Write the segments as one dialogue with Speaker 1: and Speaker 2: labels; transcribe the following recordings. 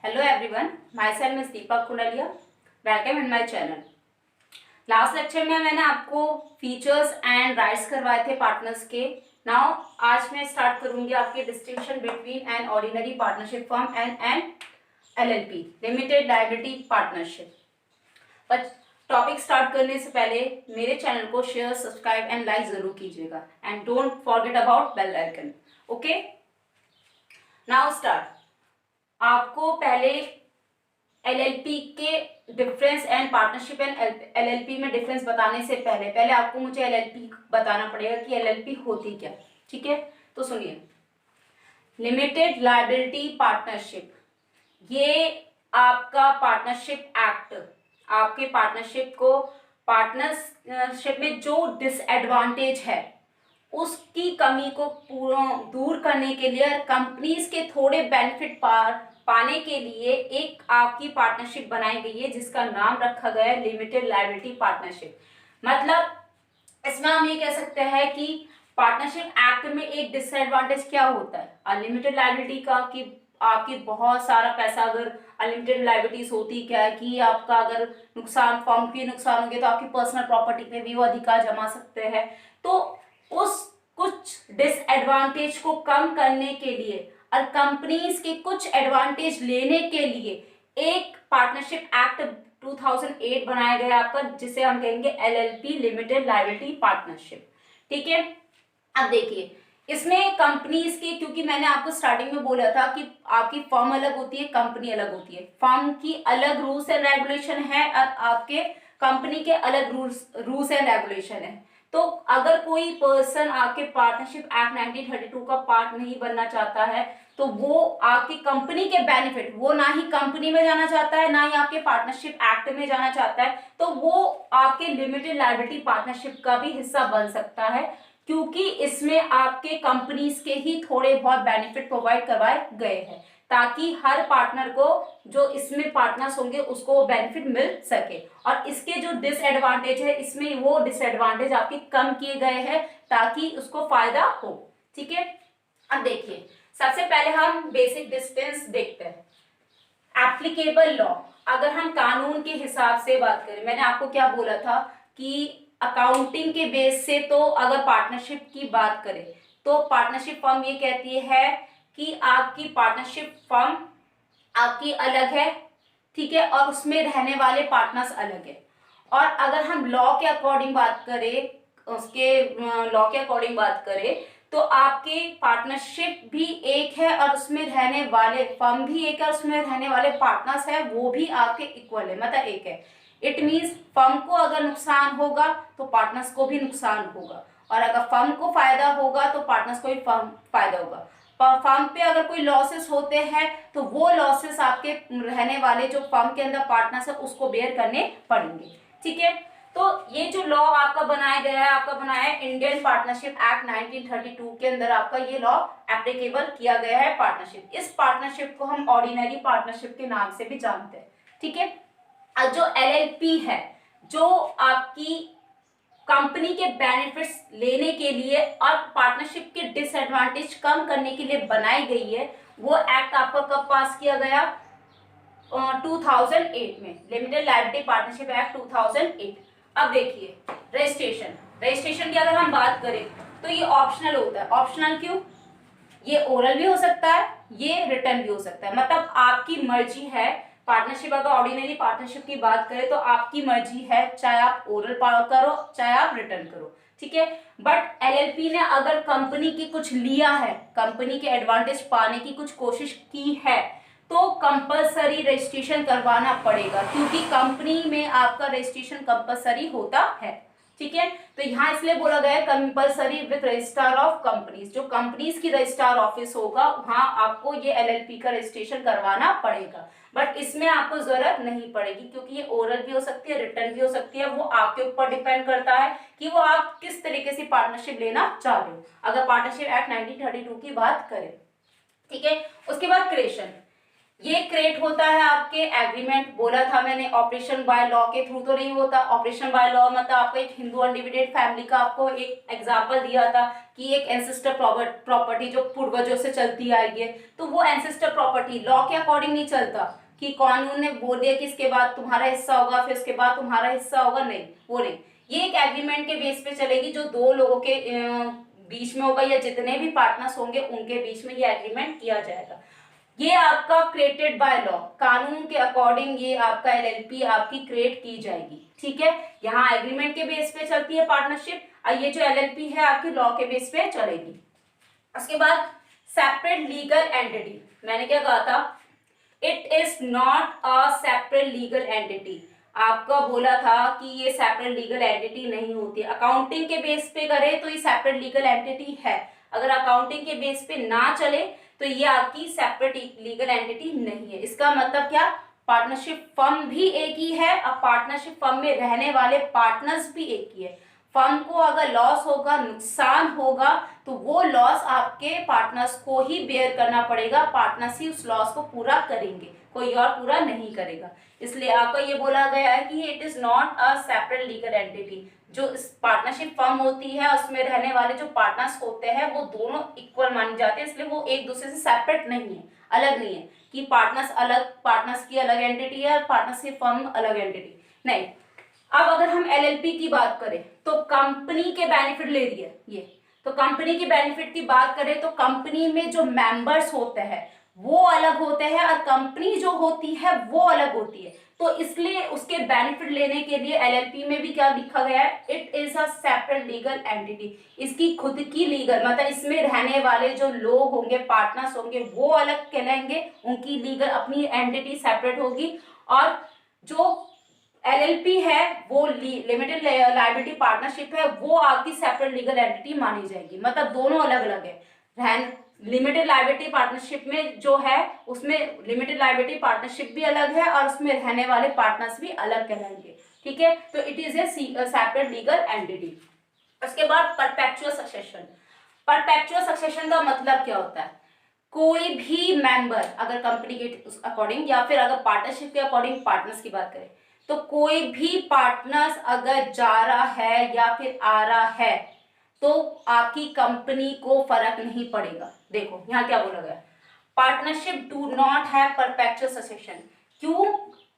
Speaker 1: Hello everyone, myself Ms. Deepak Kunalia. Welcome in my channel. Last lecture में मैंने आपको features and rights करवाए थे पार्टनर्स के. नाउ आज मैं स्टार्ट करूंगी आपके distinction between an ordinary partnership firm and an LLP limited liability partnership. But topic start करने से पहले मेरे चैनल को शेयर, सब्सक्राइब एंड लाइक जरूर कीजिएगा and don't forget about bell icon. Okay, now start. आपको पहले LLP के difference and partnership and LLP में डिफरेंस बताने से पहले आपको मुझे LLP बताना पड़ेगा कि LLP होती क्या. ठीक है, तो सुनिए. लिमिटेड लायबिलिटी पार्टनरशिप, ये आपका पार्टनरशिप एक्ट आपके पार्टनरशिप को पार्टनरशिप में जो डिसएडवांटेज है उसकी कमी को पूरा दूर करने के लिए, कंपनीज के थोड़े बेनिफिट पाने के लिए एक आपकी पार्टनरशिप बनाई गई है जिसका नाम रखा गया है लिमिटेड लायबिलिटी पार्टनरशिप. मतलब इसमें हम ये कह सकते हैं कि पार्टनरशिप एक्ट में एक डिसएडवांटेज क्या होता है अनलिमिटेड लायबिलिटी का, कि आपकी बहुत सारा पैसा, अगर अनलिमिटेड लायबिलिटीज होती क्या है कि आपका अगर नुकसान, फर्म की नुकसान हो गया तो आपकी पर्सनल प्रॉपर्टी पे भी वो अधिकार जमा सकते हैं. तो उस कुछ डिसएडवांटेज को कम करने के लिए और कंपनीज के कुछ एडवांटेज लेने के लिए एक पार्टनरशिप एक्ट 2008 बनाया गया आपका, जिसे हम कहेंगे LLP लिमिटेड लायबिलिटी पार्टनरशिप. ठीक है, अब देखिए इसमें कंपनीज के, क्योंकि मैंने आपको स्टार्टिंग में बोला था कि आपकी फर्म अलग होती है, कंपनी अलग होती है. फर्म की अलग रूल्स एंड रेगुलेशन है और आपके कंपनी के अलग रूल्स एंड रेगुलेशन है. तो अगर कोई पर्सन आपके पार्टनरशिप एक्ट 1932 का पार्ट नहीं बनना चाहता है तो वो आपकी कंपनी के बेनिफिट, वो ना ही कंपनी में जाना चाहता है ना ही आपके पार्टनरशिप एक्ट में जाना चाहता है, तो वो आपके लिमिटेड लायबिलिटी पार्टनरशिप का भी हिस्सा बन सकता है, क्योंकि इसमें आपके कंपनीज के ही थोड़े बहुत बेनिफिट प्रोवाइड करवाए गए हैं ताकि हर पार्टनर को, जो इसमें पार्टनर्स होंगे, उसको वो बेनिफिट मिल सके. और इसके जो डिसएडवांटेज है, इसमें वो डिसएडवांटेज आपके कम किए गए हैं ताकि उसको फायदा हो. ठीक है, अब देखिए सबसे पहले हम बेसिक डिस्टेंस देखते हैं. एप्लीकेबल लॉ, अगर हम कानून के हिसाब से बात करें, मैंने आपको क्या बोला था कि अकाउंटिंग के बेस से, तो अगर पार्टनरशिप की बात करें तो पार्टनरशिप फर्म ये कहती है कि आपकी पार्टनरशिप फर्म आपकी अलग है, ठीक है, और उसमें रहने वाले पार्टनर्स अलग है. और अगर हम लॉ के अकॉर्डिंग बात करें, लॉ के अकॉर्डिंग बात करें तो आपके पार्टनरशिप भी एक है और उसमें रहने वाले फर्म भी एक है और उसमें रहने वाले पार्टनर्स है वो भी आपके इक्वल है, मतलब एक है. इट मीन्स फर्म को अगर नुकसान होगा तो पार्टनर्स को भी नुकसान होगा, और अगर फर्म को फायदा होगा तो पार्टनर्स को भी फायदा होगा. फर्म पे अगर कोई लॉसेस होते हैं तो वो लॉसेस आपके रहने वाले जो फर्म के अंदर पार्टनर्स है उसको बेयर करने पड़ेंगे. ठीक है, तो ये जो लॉ आपका बनाया गया है, आपका बनाया है इंडियन पार्टनरशिप एक्ट 1932 के अंदर आपका ये लॉ एप्लीकेबल किया गया है पार्टनरशिप. इस पार्टनरशिप को हम ऑर्डिनरी पार्टनरशिप के नाम से भी जानते हैं. ठीक है, और जो LLP है, जो आपकी कंपनी के बेनिफिट्स लेने के लिए और पार्टनरशिप के डिसएडवांटेज कम करने के लिए बनाई गई है, वो एक्ट आपका कब पास किया गया 2008 में, लिमिटेड लायबिलिटी पार्टनरशिप एक्ट 2008. अब देखिए रजिस्ट्रेशन की अगर हम बात करें तो ये ऑप्शनल होता है. ऑप्शनल क्यों? ये ओरल भी हो सकता है, ये रिटर्न भी हो सकता है, मतलब आपकी मर्जी है. पार्टनरशिप, अगर ऑर्डिनरी पार्टनरशिप की बात करें तो आपकी मर्जी है, चाहे आप ओरल करो चाहे आप रिटर्न करो. ठीक है, बट LLP ने अगर कंपनी की कुछ लिया है, कंपनी के एडवांटेज पाने की कुछ कोशिश की है, तो कंपलसरी रजिस्ट्रेशन करवाना पड़ेगा, क्योंकि कंपनी में आपका रजिस्ट्रेशन कंपलसरी होता है. ठीक है, तो यहाँ इसलिए बोला गया है compulsory with registrar of companies. जो कंपनीज की रजिस्ट्रार ऑफिस होगा वहां आपको ये LLP का रजिस्ट्रेशन करवाना पड़ेगा. बट इसमें आपको जरूरत नहीं पड़ेगी, क्योंकि ये ओरल भी हो सकती है, रिटर्न भी हो सकती है. वो आपके ऊपर डिपेंड करता है कि वो आप किस तरीके से पार्टनरशिप लेना चाह रहे हो, अगर पार्टनरशिप एक्ट 1932 की बात करें. ठीक है, उसके बाद क्रिएशन. ये क्रिएट होता है आपके एग्रीमेंट, बोला था मैंने ऑपरेशन बाय लॉ के थ्रू तो नहीं होता। ऑपरेशन बाय लॉ मतलब आपको एक हिंदू अनडिविडेड फैमिली का आपको एक एग्जांपल दिया था कि एक एंसेस्टर प्रॉपर्टी जो पूर्वजों से चलती आई है, तो वो एंसेस्टर प्रॉपर्टी लॉ के अकॉर्डिंग नहीं चलता कि कानून ने बोल दिया कि इसके बाद तुम्हारा हिस्सा होगा फिर उसके बाद तुम्हारा हिस्सा होगा, नहीं वो नहीं। ये एक एग्रीमेंट के बेस पे चलेगी जो दो लोगों के बीच में होगा या जितने भी पार्टनर्स होंगे उनके बीच में ये एग्रीमेंट किया जाएगा। ये आपका क्रिएटेड बाय लॉ, कानून के अकॉर्डिंग ये आपका एलएलपी आपकी क्रिएट की जाएगी, ठीक है। यहाँ एग्रीमेंट के बेस पे चलती है पार्टनरशिप, और ये जो एलएलपी है आपकी लॉ के बेस पे चलेगी। उसके बाद सेपरेट लीगल एंटिटी, मैंने क्या कहा था, it is not a separate legal entity. आपका बोला था कि ये सेपरेट लीगल एंटिटी नहीं होती। अकाउंटिंग के बेस पे करे तो ये सेपरेट लीगल एंटिटी है, अगर अकाउंटिंग के बेस पे ना चले तो ये आपकी सेपरेट लीगल एंटिटी नहीं है। इसका मतलब क्या, पार्टनरशिप फर्म भी एक ही है, अब पार्टनरशिप फर्म में रहने वाले पार्टनर्स भी एक ही है। फर्म को अगर लॉस होगा, नुकसान होगा, तो वो लॉस आपके पार्टनर्स को ही बेयर करना पड़ेगा। पार्टनर्स ही उस लॉस को पूरा करेंगे, कोई और पूरा नहीं करेगा। इसलिए आपका ये बोला गया है कि it is not a separate legal entity. जो पार्टनरशिप फर्म होती है उसमें रहने वाले जो पार्टनर्स होते हैं वो दोनों इक्वल माने जाते हैं, इसलिए वो एक दूसरे से सेपरेट नहीं है, अलग नहीं है कि पार्टनर्स अलग, पार्टनर्स की अलग एंटिटी है, पार्टनर्स की फर्म अलग एंटिटी नहीं। अब अगर हम एलएलपी की बात करें तो कंपनी के बेनिफिट ले रही है ये, तो कंपनी की बेनिफिट की बात करें तो कंपनी में जो मेंबर्स होते हैं वो अलग होते हैं और कंपनी जो होती है वो अलग होती है। तो इसलिए उसके बेनिफिट लेने के लिए एलएलपी में भी क्या लिखा गया है, it is a separate legal entity. इसकी खुद की लीगल मतलब इसमें रहने वाले जो लोग होंगे, पार्टनर्स होंगे, वो अलग कहलाएंगे, उनकी लीगल अपनी एंटिटी सेपरेट होगी। और जो एलएलपी है वो लिमिटेड लायबिलिटी पार्टनरशिप है, वो आपकी सेपरेट लीगल एंटिटी मानी जाएगी। मतलब दोनों अलग अलग है। लिमिटेड लायबिलिटी पार्टनरशिप में जो है उसमें लिमिटेड लायबिलिटी पार्टनरशिप भी अलग है और उसमें रहने वाले पार्टनर्स भी अलग कहलाएंगे, ठीक है। तो it is a separate legal entity. उसके बाद परपेचुअल सक्सेशन। परपेचुअल सक्सेशन का मतलब क्या होता है, कोई भी मेंबर अगर कंपनी के अकॉर्डिंग या फिर अगर पार्टनरशिप के अकॉर्डिंग पार्टनर्स की बात करें तो कोई भी पार्टनर्स अगर जा रहा है या फिर आ रहा है तो आपकी कंपनी को फर्क नहीं पड़ेगा। देखो यहाँ क्या बोला गया, partnership do not have perpetual succession. क्यों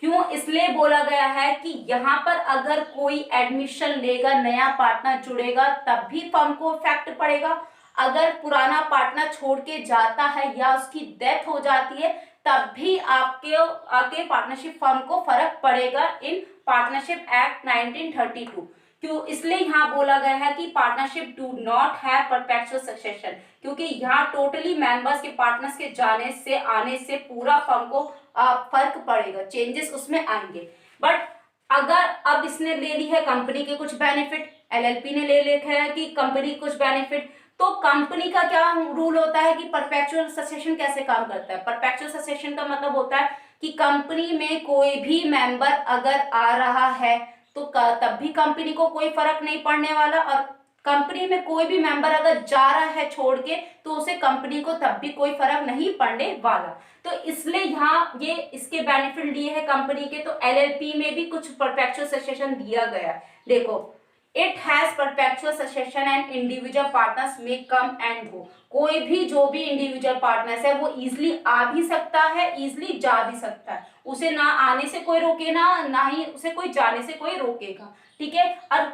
Speaker 1: क्यों इसलिए बोला गया है कि यहाँ पर अगर कोई एडमिशन लेगा, नया पार्टनर जुड़ेगा तब भी फर्म को इफेक्ट पड़ेगा। अगर पुराना पार्टनर छोड़ के जाता है या उसकी डेथ हो जाती है तब भी आपके पार्टनरशिप फर्म को फर्क पड़ेगा इन पार्टनरशिप एक्ट 1932। क्यों इसलिए यहाँ बोला गया है कि partnership do not have perpetual succession, क्योंकि यहाँ टोटली मेंबर्स के पार्टनर्स के जाने से आने से पूरा फर्म को फर्क पड़ेगा, चेंजेस उसमें आएंगे। बट अगर अब इसने ले ली है कंपनी के कुछ बेनिफिट, एलएलपी ने ले लिखा है कि कंपनी कुछ बेनिफिट, तो कंपनी का क्या रूल होता है कि परपेचुअल सक्सेशन कैसे काम करता है। परपेचुअल सक्सेशन का मतलब होता है कि कंपनी में कोई भी मेंबर अगर आ रहा है तो तब भी कंपनी को कोई फर्क नहीं पड़ने वाला, और कंपनी में कोई भी मेंबर अगर जा रहा है छोड़ के तो उसे कंपनी को तब भी कोई फर्क नहीं पड़ने वाला। तो इसलिए यहाँ ये इसके बेनिफिट लिए है कंपनी के, तो एलएलपी में भी कुछ परपेचुअल सक्सेशन दिया गया है। देखो, it has perpetual succession and individual partners में कम एंड गो। कोई भी जो भी इंडिविजुअल पार्टनर्स है वो इजिली आ भी सकता है, इजिली जा भी सकता है, उसे ना आने से कोई रोके ना ही उसे कोई जाने से कोई रोकेगा, ठीक है। और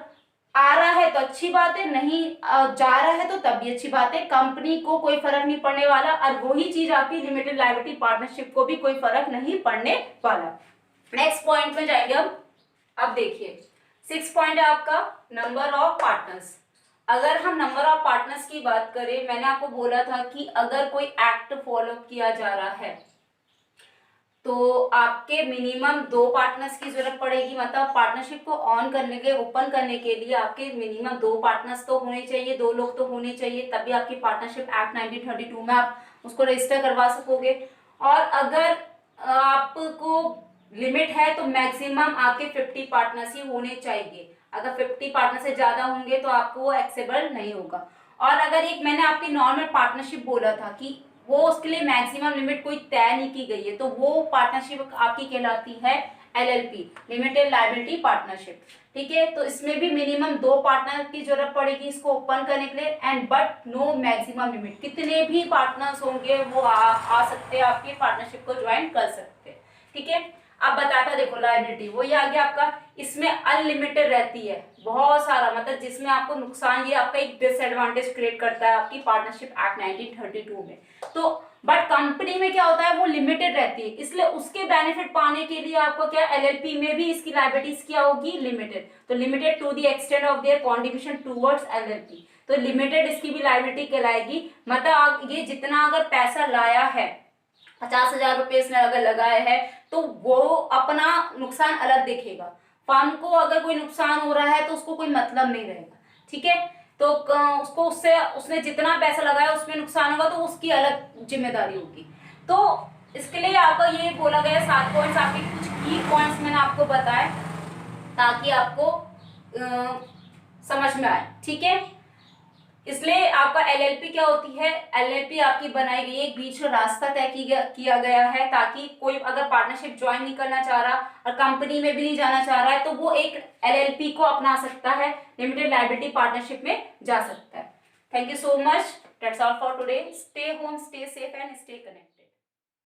Speaker 1: आ रहा है तो अच्छी बात है, नहीं जा रहा है तो तब भी अच्छी बात है, कंपनी को कोई फर्क नहीं पड़ने वाला। और वही चीज आपकी लिमिटेड लायबिलिटी पार्टनरशिप को भी कोई फर्क नहीं पड़ने वाला। नेक्स्ट पॉइंट में जाएंगे अब देखिए 6 पॉइंट है आपका नंबर ऑफ पार्टनर्स। अगर हम नंबर ऑफ पार्टनर्स की बात करें, मैंने आपको बोला था कि अगर कोई एक्ट फॉलो किया जा रहा है तो आपके मिनिमम 2 पार्टनर्स की जरूरत पड़ेगी। मतलब पार्टनरशिप को ऑन करने के ओपन करने के लिए आपके मिनिमम 2 पार्टनर्स तो होने चाहिए, 2 लोग तो होने चाहिए, तभी आपकी पार्टनरशिप एक्ट 1932 में आप उसको रजिस्टर करवा सकोगे। और अगर आपको लिमिट है तो मैक्सिमम आपके 50 पार्टनर्स ही होने चाहिए। अगर 50 पार्टनर से ज्यादा होंगे तो आपको वो एक्सेप्टेबल नहीं होगा। और अगर एक मैंने आपकी नॉर्मल पार्टनरशिप बोला था कि वो उसके लिए मैक्सिमम लिमिट कोई तय नहीं की गई है, तो वो पार्टनरशिप आपकी कहलाती है LLP, लिमिटेड लायबिलिटी पार्टनरशिप। ठीक है, तो इसमें भी मिनिमम 2 पार्टनर की जरूरत पड़ेगी इसको ओपन करने के लिए, and but no maximum limit, कितने भी पार्टनर्स होंगे वो आ सकते हैं, आपकी पार्टनरशिप को ज्वाइन कर सकते हैं। ठीक है, अब बताता देखो लायबिलिटी, वो ये आ गया आपका, इसमें अनलिमिटेड रहती है, बहुत सारा, मतलब जिसमें आपको नुकसान, ये आपका एक डिसएडवांटेज क्रिएट करता है आपकी पार्टनरशिप एक्ट 1932 में। तो बट कंपनी में क्या होता है, वो लिमिटेड रहती है, इसलिए उसके बेनिफिट पाने के लिए आपको क्या, LLP में भी इसकी लायबिलिटीज क्या होगी, लिमिटेड। तो limited to the extent of their contribution towards LLP, तो लिमिटेड इसकी भी लायबिलिटी कहलाएगी। मतलब ये जितना अगर पैसा लाया है, 50,000 रुपए इसने अगर लगाए हैं, तो वो अपना नुकसान अलग देखेगा। फर्म को अगर कोई नुकसान हो रहा है तो उसको कोई मतलब नहीं रहेगा। ठीक है, तो उसको उसने जितना पैसा लगाया उसमें नुकसान होगा तो उसकी अलग जिम्मेदारी होगी। तो इसके लिए आपको ये बोला गया 7 पॉइंट्स, आपके कुछ की पॉइंट्स मैंने आपको बताए ताकि आपको समझ में आए। ठीक है, इसलिए आपका LLP क्या होती है, LLP आपकी बनाई गई एक बीच में रास्ता तय किया गया है, ताकि कोई अगर पार्टनरशिप ज्वाइन नहीं करना चाह रहा और कंपनी में भी नहीं जाना चाह रहा है तो वो एक LLP को अपना सकता है, लिमिटेड लायबिलिटी पार्टनरशिप में जा सकता है। Thank you so much, that's all for today. Stay home, stay safe and stay connected.